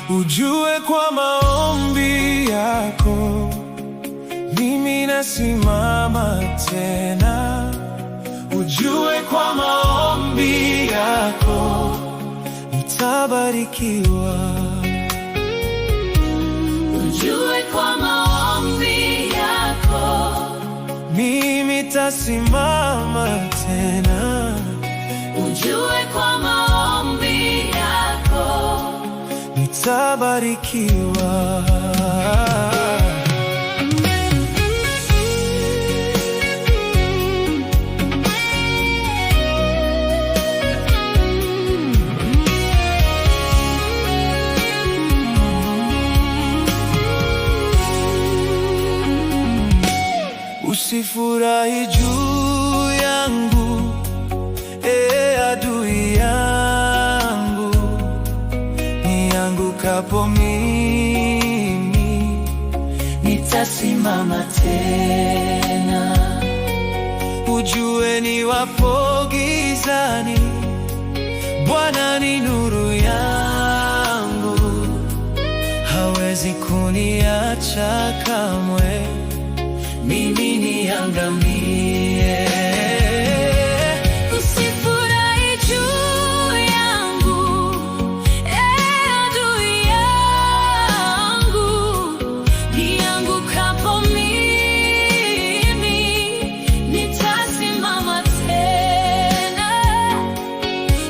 Ujue kwa maombi yako mimi nasimama tena. Ujue kwa maombi yako nitabarikiwa. Ujue kwa maombi yako mimi tasimama tena. Ujue kwa maombi yako nitabarikiwa. Usifurahi juu yangu, adui yangu. Niangukapo mimi nitasimama tena. Ujue niwapo gizani, Bwana ni nuru yangu. Hawezi kuniacha kamwe mimi niangamie. Usifurahi juu yangu, adui yangu. Niangukapo mimi nitasimama tena.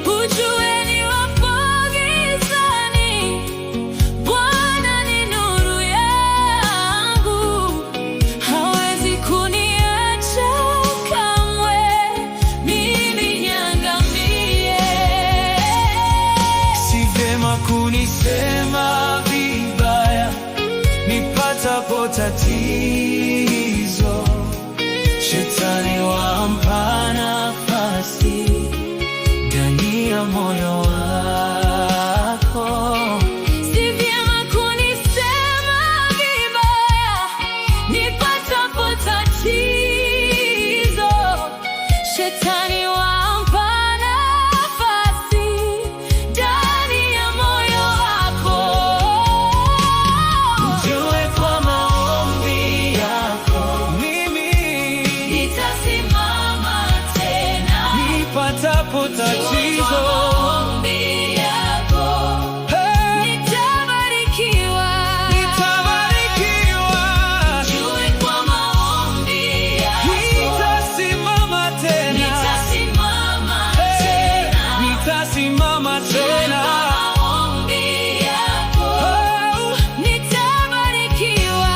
Ujue niwapo gizani, Bwana ni nuru yangu. Hawezi kuniacha kamwe mimi niangamie. Si vyema kunisema vibaya nipatapo tatizo. Shetani wampa nafasi ndani ya moyo wako. Si vyema kunisema vibaya nipatapo tatizo. Shetani wampa nafasi ndani ya moyo wako. Ujue kwa maombi yako mimi Nitasimama tena. nipatapo tatizo. Maombi yako nitabarikiwa. Nitabarikiwa. Ujue kwa maombi yako Nitasimama tena. nitasimama tena. Nitasimama tena. Maombi yako nitabarikiwa.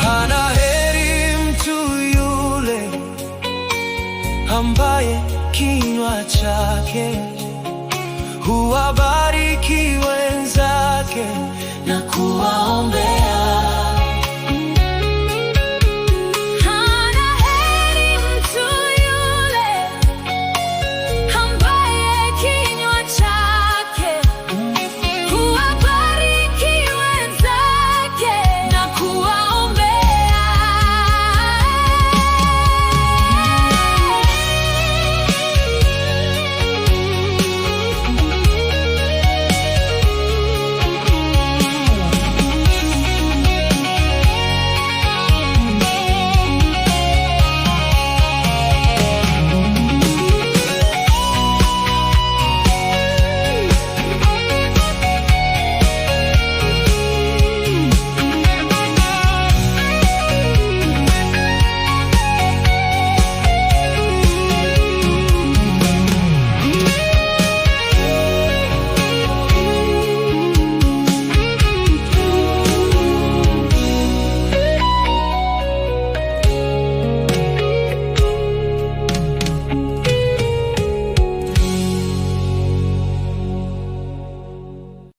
Hana heri mtu yule ambaye kinywa chake huwabariki wenzake Na kuwaombea